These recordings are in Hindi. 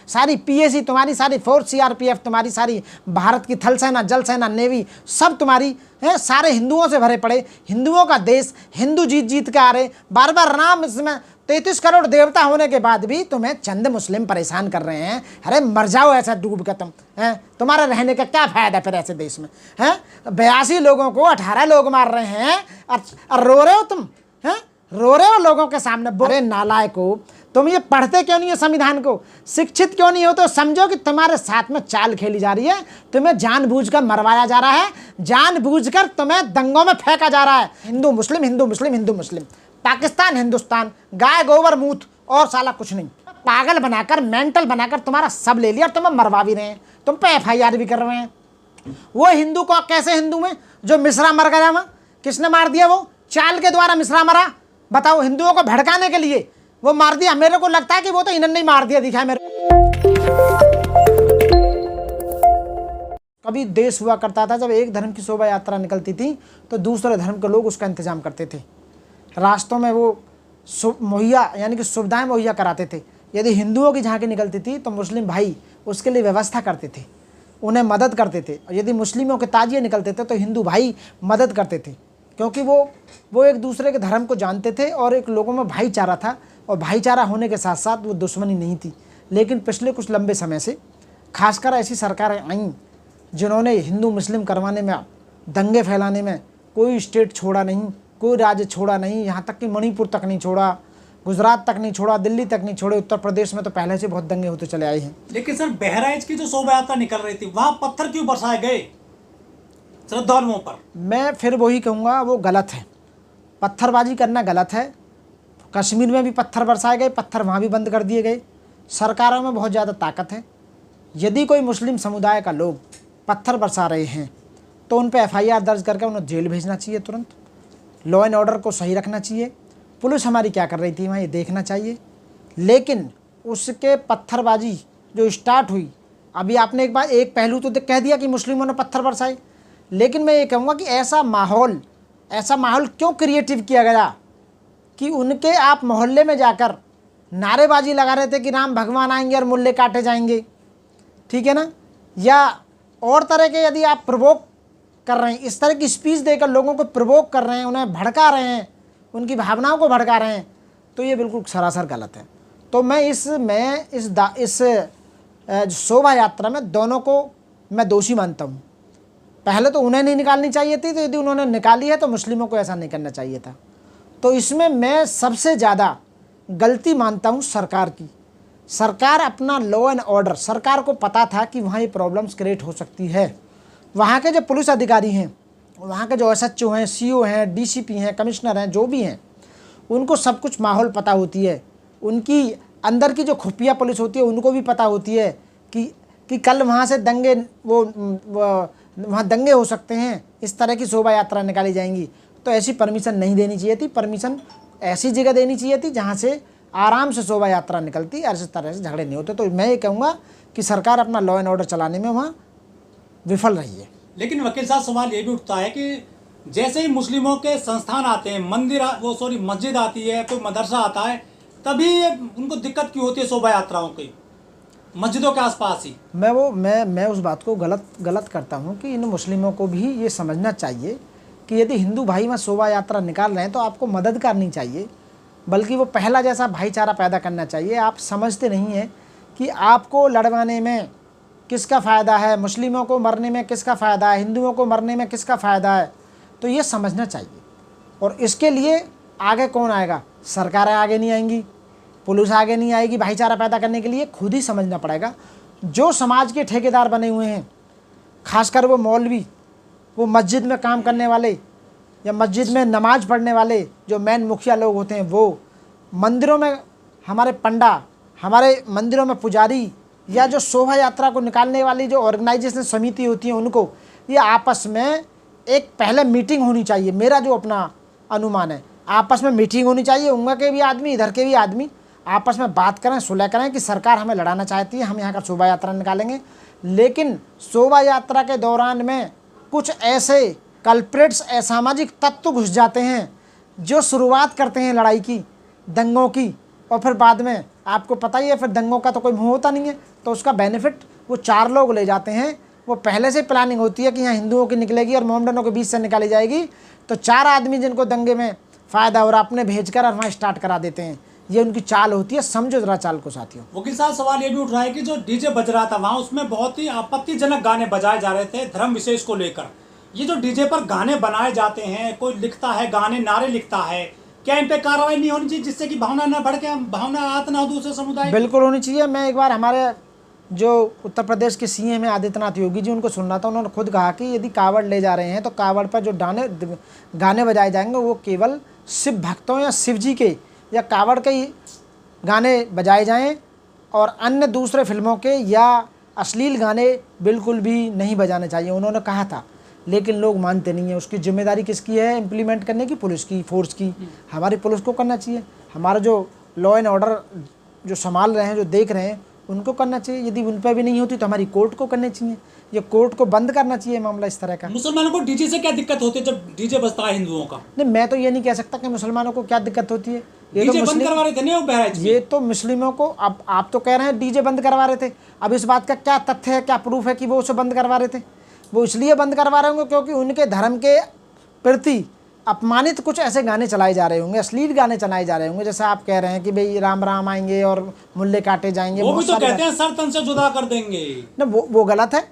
सारी पीएसी तुम्हारी, सारी फोर्स, सीआरपीएफ तुम्हारी, सारी भारत की थल सेना, जल सेना, नेवी, सब तुम्हारी है, सारे हिंदुओं से भरे पड़े, हिंदुओं का देश, हिंदू जीत जीत के आ रहे, बार बार राम, इसमें 33 करोड़ देवता होने के बाद भी तुम्हें चंद मुस्लिम परेशान कर रहे हैं। अरे मर जाओ ऐसा डूब के तुम, हैं? तुम्हारा रहने का क्या फायदा फिर ऐसे देश में, हैं? 82 लोगों को 18 लोग मार रहे हैं और रो रहे हो तुम, हैं? रो रहे हो लोगों के सामने। अरे नालायकों, तुम ये पढ़ते क्यों नहीं हो संविधान को, शिक्षित क्यों नहीं हो? तो समझो कि तुम्हारे साथ में चाल खेली जा रही है, तुम्हें जानबूझकर मरवाया जा रहा है, जानबूझकर तुम्हें दंगों में फेंका जा रहा है। हिंदू मुस्लिम, हिंदू मुस्लिम, हिंदू मुस्लिम, पाकिस्तान हिंदुस्तान, गाय गोबर मूत और साला कुछ नहीं। पागल बनाकर, मेंटल बनाकर तुम्हारा सब ले लिया और तुम्हें मरवा भी रहे हैं, तुम पे एफआईआर भी कर रहे हैं। वो हिंदू को कैसे हिंदू में जो मिश्रा मर गया, वहां किसने मार दिया? वो चाल के द्वारा मिश्रा मरा। बताओ, हिंदुओं को भड़काने के लिए वो मार दिया। मेरे को लगता है कि वो तो इन्होंने ही मार दिया, दिखा मेरे। कभी देश हुआ करता था जब एक धर्म की शोभा यात्रा निकलती थी तो दूसरे धर्म के लोग उसका इंतजाम करते थे, रास्तों में वो मुहैया यानी कि सुविधाएं मुहैया कराते थे। यदि हिंदुओं की झांकी निकलती थी तो मुस्लिम भाई उसके लिए व्यवस्था करते थे, उन्हें मदद करते थे। और यदि मुस्लिमों के ताजिए निकलते थे तो हिंदू भाई मदद करते थे, क्योंकि वो एक दूसरे के धर्म को जानते थे और एक लोगों में भाईचारा था। और भाईचारा होने के साथ साथ वो दुश्मनी नहीं थी। लेकिन पिछले कुछ लंबे समय से खासकर ऐसी सरकारें आईं जिन्होंने हिंदू मुस्लिम करवाने में, दंगे फैलाने में कोई स्टेट छोड़ा नहीं, कोई राज्य छोड़ा नहीं, यहाँ तक कि मणिपुर तक नहीं छोड़ा, गुजरात तक नहीं छोड़ा, दिल्ली तक नहीं छोड़े। उत्तर प्रदेश में तो पहले से बहुत दंगे होते चले आए हैं। लेकिन सर, बहराइच की जो शोभा यात्रा निकल रही थी वहाँ पत्थर क्यों बरसाए गए श्रद्धालुओं पर? मैं फिर वही कहूँगा, वो गलत है। पत्थरबाजी करना गलत है। कश्मीर में भी पत्थर बरसाए गए, पत्थर वहाँ भी बंद कर दिए गए। सरकारों में बहुत ज़्यादा ताकत है। यदि कोई मुस्लिम समुदाय का लोग पत्थर बरसा रहे हैं तो उन पर एफआईआर दर्ज करके उन्हें जेल भेजना चाहिए तुरंत। लॉ एंड ऑर्डर को सही रखना चाहिए। पुलिस हमारी क्या कर रही थी वहाँ, ये देखना चाहिए। लेकिन उसके पत्थरबाजी जो स्टार्ट हुई, अभी आपने एक पहलू तो कह दिया कि मुस्लिमों ने पत्थर बरसाए, लेकिन मैं ये कहूँगा कि ऐसा माहौल क्यों क्रिएटिव किया गया कि उनके आप मोहल्ले में जाकर नारेबाजी लगा रहे थे कि राम भगवान आएंगे और मुल्ले काटे जाएंगे, ठीक है ना? या और तरह के यदि आप प्रवोक कर रहे हैं, इस तरह की स्पीच देकर लोगों को प्रवोक कर रहे हैं, उन्हें भड़का रहे हैं, उनकी भावनाओं को भड़का रहे हैं, तो ये बिल्कुल सरासर गलत है। तो मैं इस शोभा यात्रा में दोनों को मैं दोषी मानता हूँ। पहले तो उन्हें नहीं निकालनी चाहिए थी, तो यदि उन्होंने निकाली है तो मुस्लिमों को ऐसा नहीं करना चाहिए था। तो इसमें मैं सबसे ज़्यादा गलती मानता हूँ सरकार की। सरकार अपना लॉ एंड ऑर्डर, सरकार को पता था कि वहाँ ये प्रॉब्लम्स क्रिएट हो सकती है। वहाँ के जो पुलिस अधिकारी हैं, वहाँ के जो एसएचओ हैं, सीओ हैं, डीसीपी हैं, कमिश्नर हैं, जो भी हैं, उनको सब कुछ माहौल पता होती है। उनकी अंदर की जो खुफिया पुलिस होती है उनको भी पता होती है कि कल वहाँ से दंगे वहाँ दंगे हो सकते हैं, इस तरह की शोभा यात्रा निकाली जाएंगी। तो ऐसी परमिशन नहीं देनी चाहिए थी। परमिशन ऐसी जगह देनी चाहिए थी जहाँ से आराम से शोभा यात्रा निकलती और इस तरह से झगड़े नहीं होते। तो मैं ये कहूँगा कि सरकार अपना लॉ एंड ऑर्डर चलाने में वहाँ विफल रही है। लेकिन वकील साहब, सवाल ये भी उठता है कि जैसे ही मुस्लिमों के संस्थान आते हैं, मस्जिद आती है, कोई मदरसा आता है, तभी उनको दिक्कत क्यों होती है शोभा यात्राओं की, मस्जिदों के आसपास ही? मैं उस बात को गलत करता हूँ कि इन मुस्लिमों को भी ये समझना चाहिए कि यदि हिंदू भाई वहाँ शोभा यात्रा निकाल रहे हैं तो आपको मदद करनी चाहिए, बल्कि वो पहला जैसा भाईचारा पैदा करना चाहिए। आप समझते नहीं हैं कि आपको लड़वाने में किसका फ़ायदा है, मुस्लिमों को मरने में किसका फ़ायदा है, हिंदुओं को मरने में किसका फ़ायदा है। तो ये समझना चाहिए। और इसके लिए आगे कौन आएगा? सरकारें आगे नहीं आएंगी, पुलिस आगे नहीं आएगी। भाईचारा पैदा करने के लिए खुद ही समझना पड़ेगा। जो समाज के ठेकेदार बने हुए हैं, खासकर वो मौलवी, वो मस्जिद में काम करने वाले या मस्जिद में नमाज पढ़ने वाले जो मेन मुखिया लोग होते हैं, वो मंदिरों में हमारे पंडा, हमारे मंदिरों में पुजारी, या जो शोभा यात्रा को निकालने वाली जो ऑर्गेनाइजेशन समिति होती है, उनको ये आपस में एक पहले मीटिंग होनी चाहिए। मेरा जो अपना अनुमान है, आपस में मीटिंग होनी चाहिए। उनका के भी आदमी, इधर के भी आदमी आपस में बात करें, सुलह करें कि सरकार हमें लड़ाना चाहती है, हम यहाँ का शोभा यात्रा निकालेंगे। लेकिन शोभा यात्रा के दौरान में कुछ ऐसे कल्प्रेट्स, असामाजिक तत्व घुस जाते हैं जो शुरुआत करते हैं लड़ाई की, दंगों की, और फिर बाद में आपको पता ही है फिर दंगों का तो कोई मुँह होता नहीं है, तो उसका बेनिफिट वो 4 लोग ले जाते हैं। वो पहले से प्लानिंग होती है कि यहाँ हिंदुओं की निकलेगी और मोमडनों के बीच से निकाली जाएगी, तो 4 आदमी जिनको दंगे में फ़ायदा हो रहा अपने भेज कर और वहाँ स्टार्ट करा देते हैं। ये उनकी चाल होती है, समझो जरा चाल को साथियों। वकील साहब, सवाल ये भी उठ रहा है कि जो डीजे बज रहा था वहाँ, उसमें बहुत ही आपत्तिजनक गाने बजाए जा रहे थे धर्म विशेष को लेकर। ये जो डीजे पर गाने बनाए जाते हैं, कोई लिखता है गाने, नारे लिखता है, क्या इन पे कार्रवाई नहीं होनी चाहिए जिससे कि भावना न बढ़ के भावना आहत ना हो दूसरे समुदाय? बिल्कुल होनी चाहिए। मैं एक बार हमारे जो उत्तर प्रदेश के सीएम हैं आदित्यनाथ योगी जी, उनको सुन रहा था। उन्होंने खुद कहा कि यदि कावड़ ले जा रहे हैं तो कावड़ पर जो गाने बजाए जाएंगे वो केवल शिव भक्तों या शिव जी के या कावड़ के ही गाने बजाए जाएं, और अन्य दूसरे फिल्मों के या अश्लील गाने बिल्कुल भी नहीं बजाने चाहिए, उन्होंने कहा था। लेकिन लोग मानते नहीं हैं। उसकी जिम्मेदारी किसकी है इम्प्लीमेंट करने की? पुलिस की, फोर्स की। हमारी पुलिस को करना चाहिए। हमारा जो लॉ एंड ऑर्डर जो संभाल रहे हैं, जो देख रहे हैं, उनको करना चाहिए। यदि उन पर भी नहीं होती तो हमारी कोर्ट को करनी चाहिए। ये कोर्ट को बंद करना चाहिए मामला इस तरह का। मुसलमानों को डीजे से क्या दिक्कत होती है जब डीजे बजता है हिंदुओं का? नहीं, मैं तो ये नहीं कह सकता कि मुसलमानों को क्या दिक्कत होती है। ये डीजे बंद करवा रहे थे नहीं वो बहराइच में? ये तो मुस्लिमों को, अब आप तो कह रहे हैं डीजे बंद करवा रहे थे। अब इस बात का क्या तथ्य है, क्या प्रूफ है कि वो उसे बंद करवा रहे थे? वो इसलिए बंद करवा रहे होंगे क्योंकि उनके धर्म के प्रति अपमानित कुछ ऐसे गाने चलाए जा रहे होंगे, अश्लील गाने चलाए जा रहे होंगे। जैसे आप कह रहे हैं कि भाई राम राम आएंगे और मुल्ले काटे जाएंगे। वो भी तो कहते हैं सर तन से जुदा कर देंगे। ना, वो गलत है।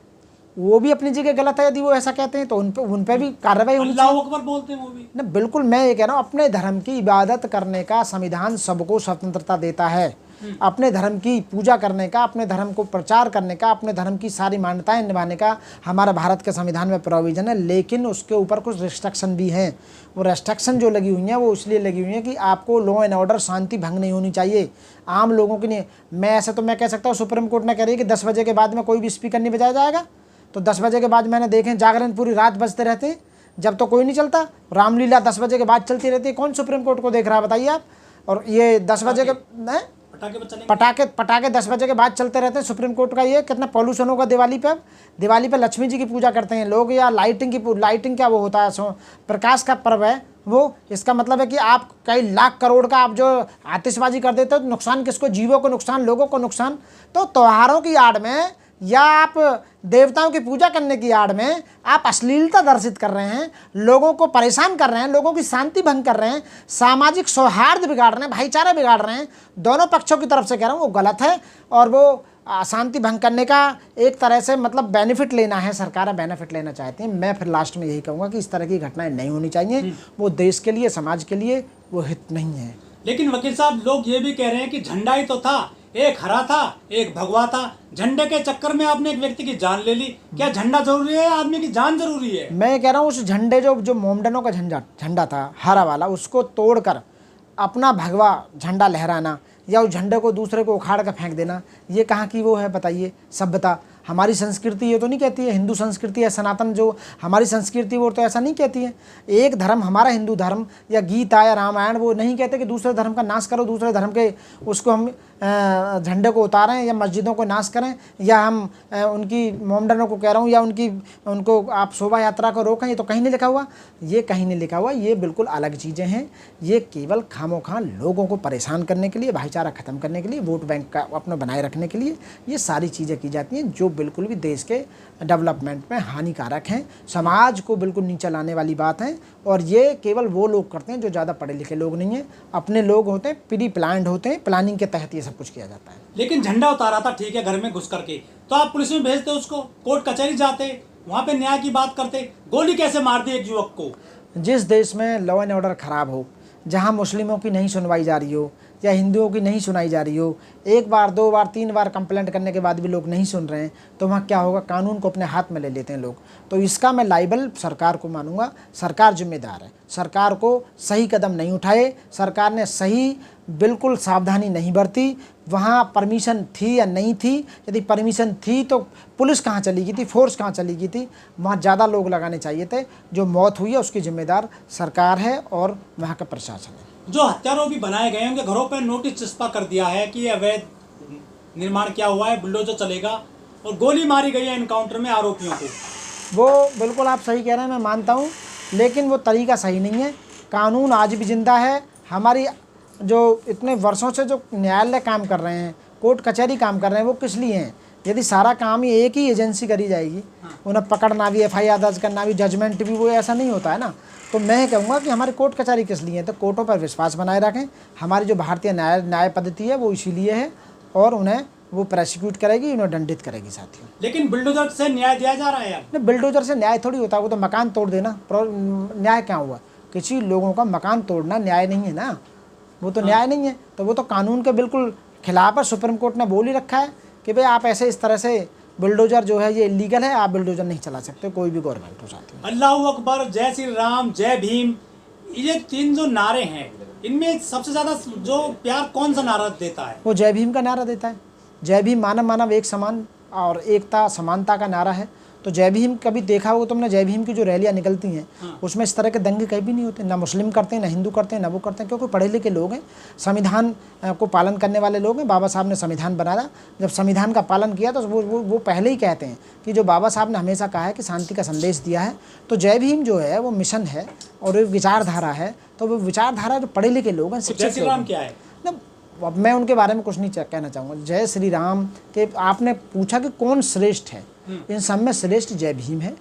वो भी अपनी जगह गलत है। यदि वो ऐसा कहते हैं तो उन पे भी कार्रवाई होनी चाहिए। अल्लाह अकबर बोलते हैं वो भी। ना, बिल्कुल। मैं ये कह रहा हूँ, अपने धर्म की इबादत करने का संविधान सबको स्वतंत्रता देता है। अपने धर्म की पूजा करने का, अपने धर्म को प्रचार करने का, अपने धर्म की सारी मान्यताएं निभाने का हमारा भारत के संविधान में प्रोविजन है। लेकिन उसके ऊपर कुछ रिस्ट्रिक्शन भी हैं। वो रेस्ट्रिक्शन जो लगी हुई हैं वो इसलिए लगी हुई हैं कि आपको लॉ एंड ऑर्डर, शांति भंग नहीं होनी चाहिए आम लोगों की नहीं। मैं कह सकता हूँ सुप्रीम कोर्ट ने कह रही है कि 10 बजे के बाद में कोई भी स्पीकर नहीं बजाया जाएगा। तो 10 बजे के बाद मैंने देखे जागरण पूरी रात बजते रहते हैं, जब तो कोई नहीं चलता। रामलीला 10 बजे के बाद चलती रहती है। कौन सुप्रीम कोर्ट को देख रहा है बताइए आप? और ये 10 बजे के पटाखे 10 बजे के बाद चलते रहते हैं। सुप्रीम कोर्ट का ये कितना पॉल्यूशन होगा दिवाली पे लक्ष्मी जी की पूजा करते हैं लोग, या लाइटिंग क्या वो होता है, प्रकाश का पर्व है वो। इसका मतलब है कि आप कई लाख करोड़ का आप जो आतिशबाजी कर देते हो तो नुकसान किसको? जीवों को नुकसान, लोगों को नुकसान। तो त्योहारों की आड़ में या आप देवताओं की पूजा करने की आड़ में आप अश्लीलता दर्शित कर रहे हैं, लोगों को परेशान कर रहे हैं, लोगों की शांति भंग कर रहे हैं, सामाजिक सौहार्द बिगाड़ रहे हैं, भाईचारा बिगाड़ रहे हैं। दोनों पक्षों की तरफ से कह रहा हूँ, वो गलत है। और वो शांति भंग करने का एक तरह से मतलब बेनिफिट लेना है, सरकार बेनिफिट लेना चाहती है। मैं फिर लास्ट में यही कहूँगा कि इस तरह की घटनाएं नहीं होनी चाहिए। वो देश के लिए, समाज के लिए वो हित नहीं है। लेकिन वकील साहब, लोग ये भी कह रहे हैं कि झंडा ही तो था, एक हरा था एक भगवा था, झंडे के चक्कर में आपने एक व्यक्ति की जान ले ली। क्या झंडा जरूरी है, आदमी की जान जरूरी है? मैं कह रहा हूँ उस झंडे जो मोमडनों का झंडा था हरा वाला, उसको तोड़कर अपना भगवा झंडा लहराना या उस झंडे को दूसरे को उखाड़ कर फेंक देना, ये कहाँ की वो है बताइए सभ्यता? हमारी संस्कृति ये तो नहीं कहती है, हिंदू संस्कृति है सनातन जो हमारी संस्कृति वो तो ऐसा नहीं कहती है। एक धर्म हमारा हिंदू धर्म या गीता या रामायण वो नहीं कहते कि दूसरे धर्म का नाश करो, दूसरे धर्म के उसको हम झंडे को उतारें या मस्जिदों को नाश करें, या हम उनकी मोमडनों को कह रहा हूँ या उनको आप शोभा यात्रा को रोकें। ये तो कहीं नहीं लिखा हुआ, ये कहीं नहीं लिखा हुआ। ये बिल्कुल अलग चीज़ें हैं। ये केवल खामोखा लोगों को परेशान करने के लिए, भाईचारा ख़त्म करने के लिए, वोट बैंक का अपना बनाए रखने के लिए ये सारी चीज़ें की जाती हैं, जो बिल्कुल भी देश के डेवलपमेंट में हानिकारक हैं, समाज को बिल्कुल नीचे लाने वाली बात है। और ये केवल वो लोग करते हैं जो ज़्यादा पढ़े लिखे लोग नहीं हैं, अपने लोग होते हैं, प्री प्लान्ड होते हैं, प्लानिंग के तहत ये सब कुछ किया जाता है। लेकिन झंडा उतारा था, ठीक है, घर में घुस करके, तो आप पुलिस में भेजते, उसको कोर्ट कचहरी जाते, वहाँ पे न्याय की बात करते, गोली कैसे मार दी एक युवक को? जिस देश में लॉ एंड ऑर्डर ख़राब हो, जहाँ मुस्लिमों की नहीं सुनवाई जा रही हो या हिंदुओं की नहीं सुनाई जा रही हो, 1 बार 2 बार 3 बार कंप्लेंट करने के बाद भी लोग नहीं सुन रहे हैं, तो वहाँ क्या होगा? कानून को अपने हाथ में ले लेते हैं लोग। तो इसका मैं लाइबल सरकार को मानूंगा। सरकार जिम्मेदार है। सरकार को सही कदम नहीं उठाए, सरकार ने सही बिल्कुल सावधानी नहीं बरती। वहाँ परमिशन थी या नहीं थी? यदि परमिशन थी तो पुलिस कहाँ चली गई थी, फोर्स कहाँ चली गई थी? वहाँ ज़्यादा लोग लगाने चाहिए थे। जो मौत हुई है उसकी जिम्मेदार सरकार है और वहाँ का प्रशासन है। जो हत्यारों भी बनाए गए हैं उनके घरों पर नोटिस चिपका कर दिया है कि अवैध निर्माण किया हुआ है, बुलडोजर चलेगा, और गोली मारी गई है एनकाउंटर में आरोपियों को। वो बिल्कुल आप सही कह रहे हैं, मैं मानता हूँ, लेकिन वो तरीका सही नहीं है। कानून आज भी जिंदा है। हमारी जो इतने वर्षों से जो न्यायालय काम कर रहे हैं, कोर्ट कचहरी काम कर रहे हैं, वो किस लिए हैं? यदि सारा काम ही एक ही एजेंसी करी जाएगी, उन्हें पकड़ना भी, FIR दर्ज करना भी, जजमेंट भी, वो ऐसा नहीं होता है ना। तो मैं कहूँगा कि हमारे कोर्ट कचहरी किस लिए है? तो कोर्टों पर विश्वास बनाए रखें। हमारी जो भारतीय न्याय पद्धति है वो इसीलिए है, और उन्हें वो प्रोसिक्यूट करेगी, उन्हें दंडित करेगी साथियों। लेकिन बुलडोजर से न्याय दिया जा रहा है यार। नहीं, बुलडोजर से न्याय थोड़ी होता है, वो तो मकान तोड़ देना। न्याय क्या हुआ? किसी लोगों का मकान तोड़ना न्याय नहीं है ना, वो तो न्याय नहीं है। तो वो तो कानून के बिल्कुल खिलाफ है। सुप्रीम कोर्ट ने बोल ही रखा है कि भाई आप ऐसे इस तरह से बुलडोजर जो है ये इलीगल है, आप बुलडोजर नहीं चला सकते, कोई भी गवर्नमेंट हो सकती है। अल्लाह अकबर, जय श्री राम, जय भीम, ये 3 जो नारे हैं, इनमें सबसे ज्यादा जो प्यार कौन सा नारा देता है? वो जय भीम का नारा देता है। जय भीम मानव मानव एक समान और एकता समानता का नारा है। तो जय भीम कभी देखा होगा तुमने? जय भीम की जो रैलियाँ निकलती हैं उसमें इस तरह के दंगे कहीं भी नहीं होते, ना मुस्लिम करते हैं, ना हिंदू करते हैं, ना वो करते हैं, क्योंकि पढ़े लिखे लोग हैं, संविधान को पालन करने वाले लोग हैं। बाबा साहब ने संविधान बनाया, जब संविधान का पालन किया तो वो पहले ही कहते हैं कि जो बाबा साहब ने हमेशा कहा है कि शांति का संदेश दिया है। तो जय भीम जो है वो मिशन है और एक विचारधारा है। तो वो विचारधारा जो पढ़े लिखे लोग हैं, जय श्री राम क्या है? अब मैं उनके बारे में कुछ नहीं कहना चाहूँगा। जय श्री राम के आपने पूछा कि कौन श्रेष्ठ है, इन सब में श्रेष्ठ जय भीम है।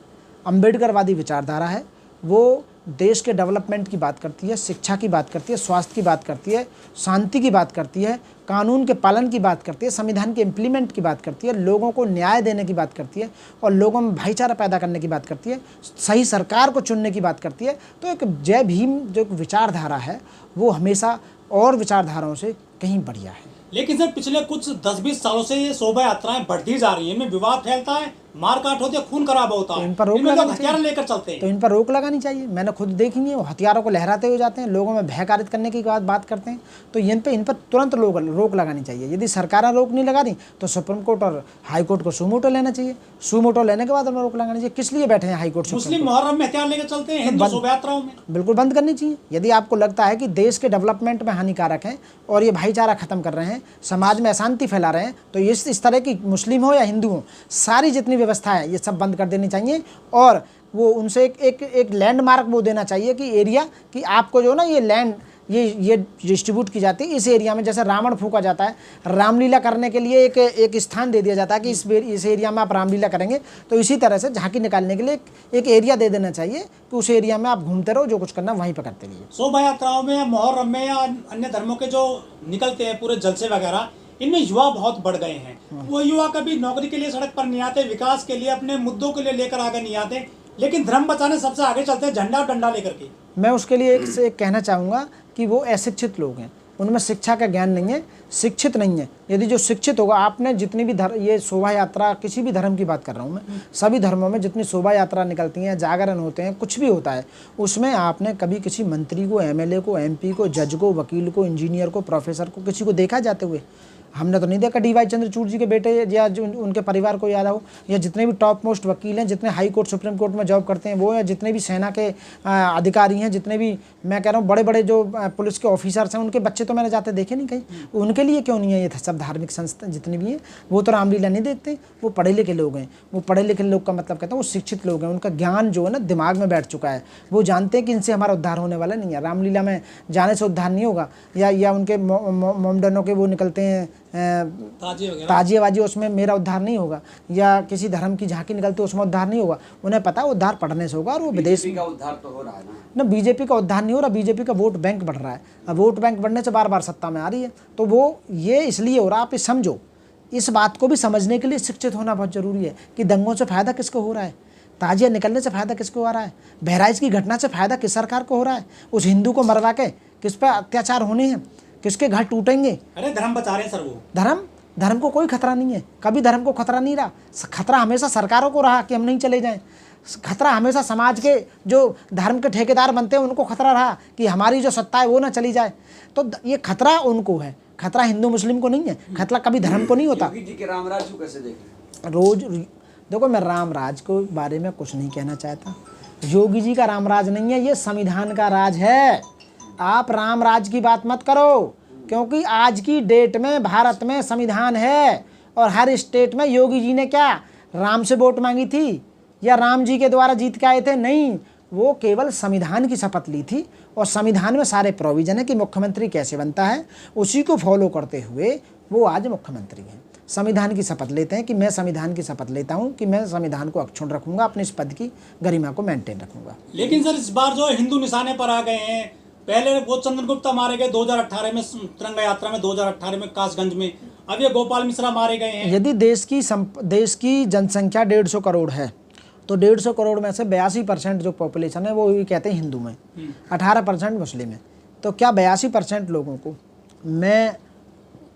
अम्बेडकरवादी विचारधारा है, वो देश के डेवलपमेंट की बात करती है, शिक्षा की बात करती है, स्वास्थ्य की बात करती है, शांति की बात करती है, कानून के पालन की बात करती है, संविधान के इम्प्लीमेंट की बात करती है, लोगों को न्याय देने की बात करती है, और लोगों में भाईचारा पैदा करने की बात करती है, सही सरकार को चुनने की बात करती है। तो एक जय भीम जो विचारधारा है वो हमेशा और विचारधाराओं से कहीं बढ़िया है। लेकिन सर पिछले कुछ 10-20 सालों से ये शोभा यात्राएं बढ़ती जा रही हैं, इनमें विवाद फैलता है, मारकाट होती है, खून खराब होता है, इन पर रोक इनमें लोग लगानी हथियार चाहिए। लेकर चलते हैं। तो इन पर रोक लगानी चाहिए। मैंने खुद देखी है, वो हथियारों को लहराते हुए जाते हैं, लोगों में भय कारित करने की बात करते हैं। तो इन पर तुरंत रोक लगानी चाहिए। यदि सरकारें रोक नहीं लगा रही तो सुप्रीम कोर्ट और हाई कोर्ट को सुमोटो लेना चाहिए। सुमोटो लेने के बाद हमें रोक लगानी चाहिए। किस लिए बैठे हैं हाई कोर्ट? मुस्लिम मुहर्रम में हथियार लेकर चलते हैं, हिंदू शोभा यात्राओं में बिल्कुल बंद करनी चाहिए। यदि आपको लगता है कि देश के डेवलपमेंट में हानिकारक हैं और ये भाईचारा खत्म कर रहे हैं, समाज में अशांति फैला रहे हैं, तो इस तरह की मुस्लिम हो या हिंदू हो, सारी जितनी व्यवस्था है ये सब बंद कर देनी चाहिए। और वो उनसे एक लैंडमार्क वो देना चाहिए कि एरिया कि आपको जो ना ये लैंड ये डिस्ट्रीब्यूट की जाती है इस एरिया में। जैसे रावण फूका जाता है, रामलीला करने के लिए एक स्थान दे दिया जाता है कि इस एरिया में आप रामलीला करेंगे, तो इसी तरह से झांकी निकालने के लिए एक एरिया दे देना चाहिए कि उस एरिया में आप घूमते रहो, जो कुछ करना वहीं पर करते रहिए। शोभा यात्राओं में या मुहर्रम में या अन्य धर्मों के जो निकलते हैं पूरे जलसे वगैरह, इनमें युवा बहुत बढ़ गए हैं। वो युवा कभी नौकरी के लिए सड़क पर नहीं आते, विकास के लिए अपने मुद्दों के लिए लेकर आगे नहीं आते, लेकिन धर्म बचाने सबसे आगे चलते हैं, झंडा और डंडा लेकर के। मैं उसके लिए एक कहना चाहूँगा कि वो अशिक्षित लोग हैं, उनमें शिक्षा का ज्ञान नहीं है, शिक्षित नहीं है। यदि जो शिक्षित होगा, आपने जितनी भी ये शोभा यात्रा, किसी भी धर्म की बात कर रहा हूँ मैं, सभी धर्मों में जितनी शोभा यात्रा निकलती हैं, जागरण होते हैं, कुछ भी होता है, उसमें आपने कभी किसी मंत्री को, MLA को, MP को, जज को, वकील को, इंजीनियर को, प्रोफेसर को, किसी को देखा जाते हुए? हमने तो नहीं देखा। DY चंद्रचूड़ जी के बेटे या जो उनके परिवार को याद हो, या जितने भी टॉप मोस्ट वकील हैं, जितने हाई कोर्ट सुप्रीम कोर्ट में जॉब करते हैं वो, या जितने भी सेना के अधिकारी हैं, जितने भी मैं कह रहा हूँ बड़े बड़े जो पुलिस के ऑफिसर्स हैं, उनके बच्चे तो मैंने जाते देखे नहीं कहीं। उनके लिए क्यों नहीं है ये सब धार्मिक संस्था जितनी भी हैं? वो तो रामलीला नहीं देखते। वो पढ़े लिखे लोग हैं। वो पढ़े लिखे लोग का मतलब कहता हूँ वो शिक्षित लोग हैं। उनका ज्ञान जो है ना दिमाग में बैठ चुका है। वो जानते हैं कि इनसे हमारा उद्धार होने वाला नहीं है। रामलीला में जाने से उद्धार नहीं होगा। या उनके मोमडनों के वो निकलते हैं ताजिए वाजी, उसमें मेरा उद्धार नहीं होगा। या किसी धर्म की झांकी निकलती है उसमें उद्धार नहीं होगा। उन्हें पता है उद्धार पढ़ने से होगा। और वो विदेश का उद्धार तो हो रहा है ना। BJP का उद्धार नहीं हो रहा। BJP का वोट बैंक बढ़ रहा है। अब वोट बैंक बढ़ने से बार बार सत्ता में आ रही है। तो वो ये इसलिए हो रहा है। आप ये समझो, इस बात को भी समझने के लिए शिक्षित होना बहुत ज़रूरी है कि दंगों से फ़ायदा किसको हो रहा है, ताजिया निकलने से फ़ायदा किसको आ रहा है, बहराइच की घटना से फ़ायदा किस सरकार को हो रहा है, उस हिंदू को मरवा के किस पर अत्याचार होने हैं, किसके घर टूटेंगे। अरे धर्म बचा रहे हैं सर। वो धर्म को कोई खतरा नहीं है। कभी धर्म को खतरा नहीं रहा। खतरा हमेशा सरकारों को रहा कि हम नहीं चले जाएं। खतरा हमेशा समाज के जो धर्म के ठेकेदार बनते हैं उनको खतरा रहा कि हमारी जो सत्ता है वो ना चली जाए। तो ये खतरा उनको है। खतरा हिंदू मुस्लिम को नहीं है। खतरा कभी धर्म को नहीं होता। योगी जी के रामराज को कैसे देख रहे हैं? रोज देखो, मैं रामराज के बारे में कुछ नहीं कहना चाहता। योगी जी का रामराज नहीं है, ये संविधान का राज है। आप रामराज की बात मत करो, क्योंकि आज की डेट में भारत में संविधान है। और हर स्टेट में योगी जी ने क्या राम से वोट मांगी थी या राम जी के द्वारा जीत के आए थे? नहीं। वो केवल संविधान की शपथ ली थी और संविधान में सारे प्रोविजन है कि मुख्यमंत्री कैसे बनता है, उसी को फॉलो करते हुए वो आज मुख्यमंत्री हैं। संविधान की शपथ लेते हैं कि मैं संविधान की शपथ लेता हूं कि मैं संविधान को अक्षुण्ण रखूंगा, अपने इस पद की गरिमा को मेंटेन रखूंगा। लेकिन सर इस बार जो हिंदू निशाने पर आ गए हैं, पहले वो चंद्र गुप्ता मारे गए 2018 में तिरंगा यात्रा में, 2018 में कासगंज में, अब ये गोपाल मिश्रा मारे गए हैं। यदि देश की जनसंख्या 150 करोड़ है तो 150 करोड़ में से 82% जो पॉपुलेशन है वो भी कहते हैं हिंदू में, 18% मुस्लिम है। तो क्या 82% लोगों को मैं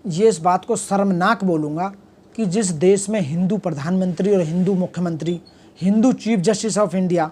ये इस बात को शर्मनाक बोलूँगा कि जिस देश में हिंदू प्रधानमंत्री और हिंदू मुख्यमंत्री, Hindu chief justice of India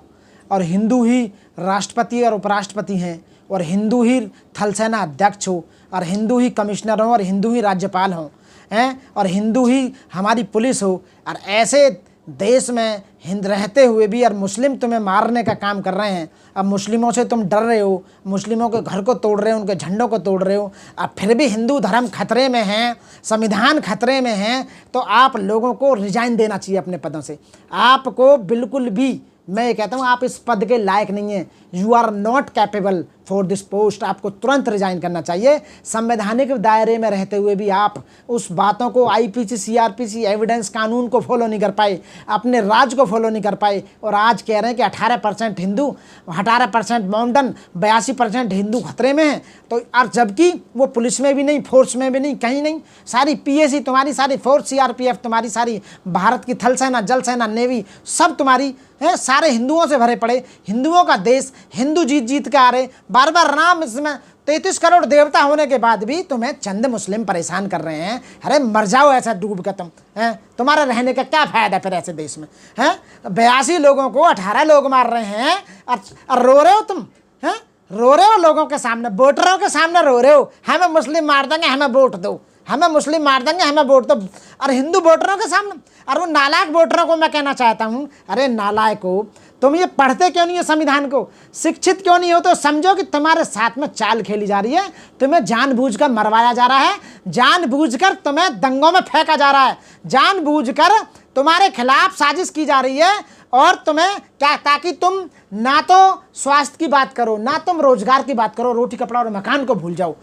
और हिंदू ही राष्ट्रपति और उपराष्ट्रपति हैं और हिंदू ही थल सेना अध्यक्ष हो और हिंदू ही कमिश्नर हो और हिंदू ही राज्यपाल हो हैं और हिंदू ही हमारी पुलिस हो, और ऐसे देश में हिंद रहते हुए भी और मुस्लिम तुम्हें मारने का काम कर रहे हैं। अब मुस्लिमों से तुम डर रहे हो, मुस्लिमों के घर को तोड़ रहे हो, उनके झंडों को तोड़ रहे हो, अब फिर भी हिंदू धर्म खतरे में है, संविधान खतरे में है, तो आप लोगों को रिजाइन देना चाहिए अपने पदों से। आपको बिल्कुल भी, मैं ये कहता हूँ, आप इस पद के लायक नहीं हैं। You are not capable for this post. आपको तुरंत रिजाइन करना चाहिए। संवैधानिक दायरे में रहते हुए भी आप उस बातों को, आईपीसी, सीआरपीसी, एविडेंस कानून को फॉलो नहीं कर पाए, अपने राज्य को फॉलो नहीं कर पाए, और आज कह रहे हैं कि 18% हिंदू, 18% मोमडन, 82% हिंदू खतरे में हैं। तो और जबकि वो पुलिस में भी नहीं, फोर्स में भी नहीं, कहीं नहीं, सारी पीएसी तुम्हारी, सारी फोर्स, सीआरपीएफ तुम्हारी, सारी भारत की थल सेना, जल सेना, नेवी, सब तुम्हारी है, सारे हिंदुओं से भरे पड़े। हिंदुओं का देश, हिंदू जीत जीत के आ रहे, बार बार राम, इसमें 33 करोड़ देवता होने के बाद भी तुम्हें चंद मुस्लिम परेशान कर रहे हैं। अरे मर जाओ ऐसा डूब के तुम, हैं, तुम्हारा रहने का क्या फायदा फिर ऐसे देश में, हैं? 82 लोगों को 18 लोग मार रहे हैं और रो रहे हो तुम, हैं? रो रहे हो लोगों के सामने, वोटरों के सामने रो रहे हो, हमें मुस्लिम मार देंगे, हमें वोट दो, हमें मुस्लिम मार देंगे, हमें वोट दो। और हिंदू वोटरों के सामने, और वो नालायक वोटरों को मैं कहना चाहता हूँ, अरे नालायक हो तुम, ये पढ़ते क्यों नहीं हो संविधान को, शिक्षित क्यों नहीं हो? तो समझो कि तुम्हारे साथ में चाल खेली जा रही है, तुम्हें जानबूझकर मरवाया जा रहा है, जानबूझकर तुम्हें दंगों में फेंका जा रहा है, जानबूझकर तुम्हारे खिलाफ साजिश की जा रही है, और तुम्हें क्या, ताकि तुम ना तो स्वास्थ्य की बात करो, ना तुम रोजगार की बात करो, रोटी कपड़ा और मकान को भूल जाओ,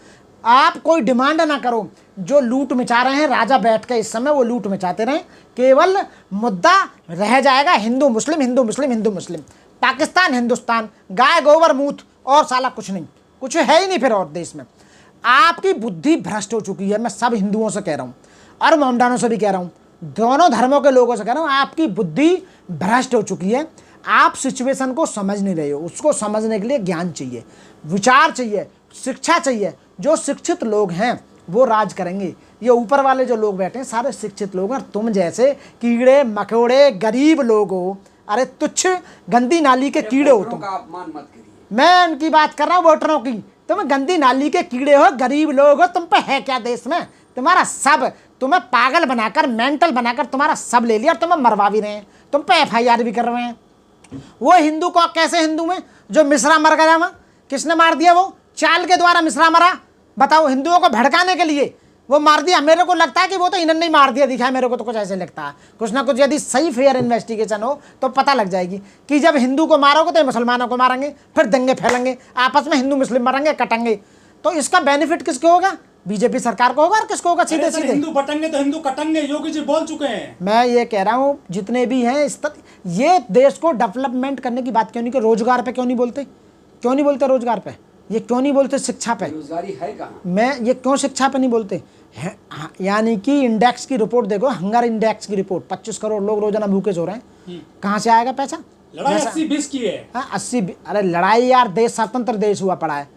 आप कोई डिमांड ना करो। जो लूट मचा रहे हैं राजा बैठ के इस समय, वो लूट मचाते रहें, केवल मुद्दा रह जाएगा हिंदू मुस्लिम, हिंदू मुस्लिम, हिंदू मुस्लिम, पाकिस्तान हिंदुस्तान, गाय गोबर मूत, और साला कुछ नहीं, कुछ है ही नहीं फिर और देश में। आपकी बुद्धि भ्रष्ट हो चुकी है। मैं सब हिंदुओं से कह रहा हूँ और मोमडानों से भी कह रहा हूँ, दोनों धर्मों के लोगों से कह रहा हूँ, आपकी बुद्धि भ्रष्ट हो चुकी है। आप सिचुएशन को समझ नहीं रहे हो। उसको समझने के लिए ज्ञान चाहिए, विचार चाहिए, शिक्षा चाहिए। जो शिक्षित लोग हैं वो राज करेंगे। ये ऊपर वाले जो लोग बैठे हैं सारे शिक्षित लोग हैं, तुम जैसे कीड़े मकोड़े गरीब लोग हो, अरे तुच्छ गंदी नाली के कीड़े हो तुम। अपमान मत करिए। मैं उनकी बात कर रहा हूँ, वोटरों की। तुम गंदी नाली के कीड़े हो, गरीब लोग हो, तुम पे है क्या देश में? तुम्हारा सब, तुम्हें पागल बनाकर, मेंटल बनाकर तुम्हारा सब ले लिया और तुम्हें मरवा भी रहे हैं, तुम पे FIR भी कर रहे हैं। वो हिंदू को कैसे हिंदू में जो मिश्रा मर गया, वहाँ किसने मार दिया? वो चाल के द्वारा मिश्रा मरा। बताओ, हिंदुओं को भड़काने के लिए वो मार दिया। मेरे को लगता है कि वो तो इन्होंने नहीं मार दिया, दिखा है मेरे को तो कुछ ऐसे लगता है। कुछ ना कुछ यदि सही फेयर इन्वेस्टिगेशन हो तो पता लग जाएगी कि जब हिंदू को मारोगे तो मुसलमानों को मारेंगे, फिर दंगे फैलेंगे, आपस में हिंदू मुस्लिम मरेंगे, कटेंगे। तो इसका बेनिफिट किसको होगा? बीजेपी सरकार को होगा और किसको होगा? सीधे सीधे हिंदू बटेंगे तो हिंदू कटेंगे, योगी जी बोल चुके हैं। मैं ये कह रहा हूँ जितने भी हैं ये देश को डेवलपमेंट करने की बात क्यों नहीं, कि रोजगार पे क्यों नहीं बोलते? क्यों नहीं बोलते रोजगार पे? ये क्यों नहीं बोलते शिक्षा पे? रोजगारी है कहाँ? मैं ये क्यों शिक्षा पे नहीं बोलते? यानी कि इंडेक्स की रिपोर्ट देखो, हंगर इंडेक्स की रिपोर्ट, 25 करोड़ लोग रोजाना भूखे सो रहे हैं। कहाँ से आएगा पैसा? लड़ाई 80-20 की है। 80, अरे लड़ाई यार, देश स्वतंत्र देश हुआ पड़ा है।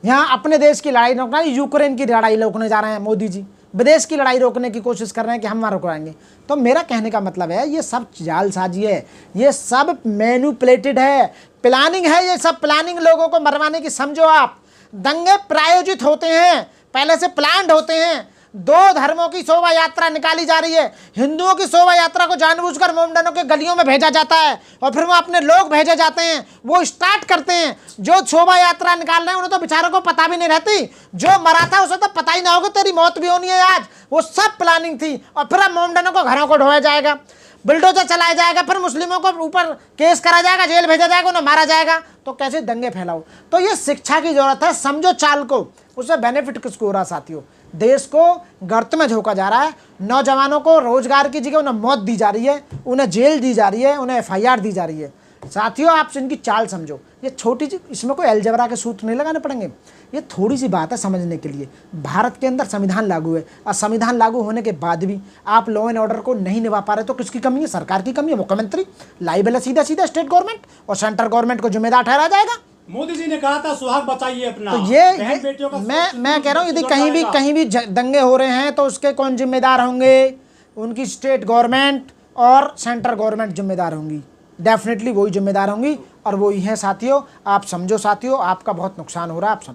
यहाँ अपने देश की लड़ाई रोकना, यूक्रेन की लड़ाई रोकने जा रहे हैं मोदी जी, विदेश की लड़ाई रोकने की कोशिश कर रहे हैं कि हम वहाँ रुकवाएंगे। तो मेरा कहने का मतलब है ये सब जालसाजी है, ये सब मैनिपुलेटेड है, प्लानिंग है, ये सब प्लानिंग लोगों को मरवाने की। समझो आप, दंगे प्रायोजित होते हैं, पहले से प्लान्ड होते हैं। 2 धर्मों की शोभा यात्रा निकाली जा रही है। हिंदुओं की शोभा यात्रा को जानबूझकर मोमडनों के गलियों में भेजा जाता है और फिर वो अपने लोग भेजे जाते हैं, वो स्टार्ट करते हैं। जो शोभा यात्रा निकाल रहे हैं उन्हें तो बेचारों को पता भी नहीं रहती, जो मरा था उसे तो पता ही ना होगा तेरी मौत भी होनी है आज। वो सब प्लानिंग थी और फिर अब मोमडनों को घरों को ढोया जाएगा। बुलडोजर चलाया जाएगा, फिर मुस्लिमों को ऊपर केस करा जाएगा, जेल भेजा जाएगा, उन्हें मारा जाएगा, तो कैसे दंगे फैलाओ। तो ये शिक्षा की जरूरत है, समझो चाल को, उससे बेनिफिट किसको हो रहा साथियों, देश को गर्त में झोंका जा रहा है, नौजवानों को रोजगार की जगह उन्हें मौत दी जा रही है, उन्हें जेल दी जा रही है, उन्हें FIR दी जा रही है। साथियों आप इनकी चाल समझो, ये छोटी सी, इसमें कोई अलजबरा के सूत्र नहीं लगाने पड़ेंगे, ये थोड़ी सी बात है समझने के लिए। भारत के अंदर संविधान लागू है और संविधान लागू होने के बाद भी आप लॉ एंड ऑर्डर को नहीं निभा पा रहे, तो किसकी कमी है? सरकार की कमी है, मुख्यमंत्री लाइबल है सीधा सीधा स्टेट गवर्नमेंट, और सेंट्रल गवर्नमेंट को जिम्मेदार ठहराया जाएगा। मोदी जी ने कहा था सुहाग बचाइए अपना, तो बहन बेटियों का मैं कह रहा हूँ, यदि कहीं भी दंगे हो रहे हैं तो उसके कौन जिम्मेदार होंगे? उनकी स्टेट गवर्नमेंट और सेंट्रल गवर्नमेंट जिम्मेदार होंगी, डेफिनेटली वही जिम्मेदार होंगी, और वही हैं साथियों। आप समझो साथियों, आपका बहुत नुकसान हो रहा है, आप समझो।